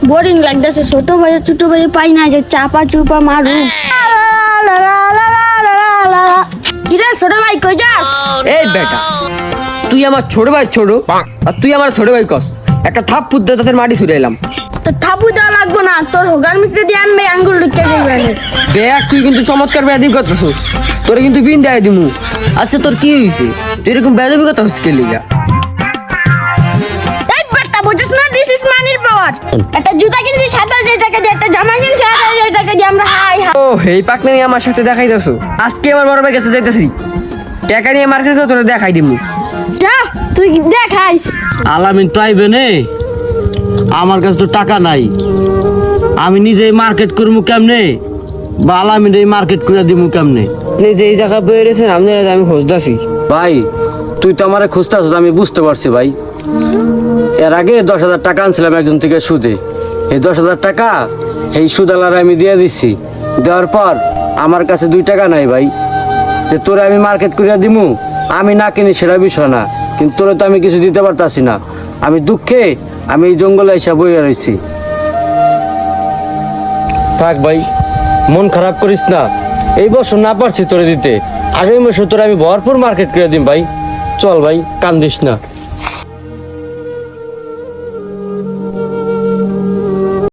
Boring লাগতেছে, ছোট ভাই পাই না যে চাপা চুপা মারু। কিরে ছোট ভাই কই যাস? এই বেটা, তুই আমার ছোট ভাই ছোট, আর তুই আমার ছোট ভাই কস। একটা থাপ পুদ্দা তোদের মাটি ছুড়ে এলাম। তো থাপু দেওয়া লাগবো না, তোর হোগার মিস্ত্রি দিয়ে আমি আঙ্গুল লুকিয়ে যাইবানি। দেখ তুই কিন্তু চমৎকার বেয়াদি করতেছিস, তোরে কিন্তু বিন দেয় দিমু। আচ্ছা তোর কি হয়েছে, তুই এরকম বেয়াদবি কথা হচ্ছে কে লিগা? এই বেটা বুঝছিস না, দিস ইজ মানির পাওয়ার। একটা জুতা কিনছি 7000 টাকা দিয়ে, একটা জামা কিনছি 8000 টাকা দিয়ে, আমরা হাই হাই। ও এই পাকনা নিয়ে আমার সাথে দেখাইতেছো? আজকে আমার বড় ভাই কাছে যাইতেছি, টাকা নিয়ে মার্কেট করে তোরে দেখাই দিমু। যা তুই দেখাইস। আলামিন তো আইবে নে, আমার কাছে তো টাকা নাই, আমি নিজেই মার্কেট করবো কেমনে, বা আলামিন এই মার্কেট করে দিব কেমনে? আপনি যেই জায়গা বয়ে রয়েছেন আপনারা আমি খুঁজতেছি। ভাই তুই তো আমারে খুঁজতেছ, আমি বুঝতে পারছি ভাই। এর আগে 10,000 টাকা আনছিলাম একজন থেকে সুদে, এই 10,000 টাকা এই সুদালার আমি দিয়ে দিচ্ছি। দেওয়ার পর আমার কাছে 2 টাকা নাই ভাই, যে তোরে আমি মার্কেট করে দিমু, আমি না কিনি সেটা বিষয় না, কিন্তু তোরে তো আমি কিছু দিতে পারতাছি না। আমি দুঃখে আমি এই জঙ্গলে এসে বইয়া রয়েছি। থাক ভাই, মন খারাপ করিস না, এই বছর না পারছি তোরে দিতে, আগামী বছর তোরে আমি ভরপুর মার্কেট করে দিম ভাই। চল ভাই, কান্দিস না।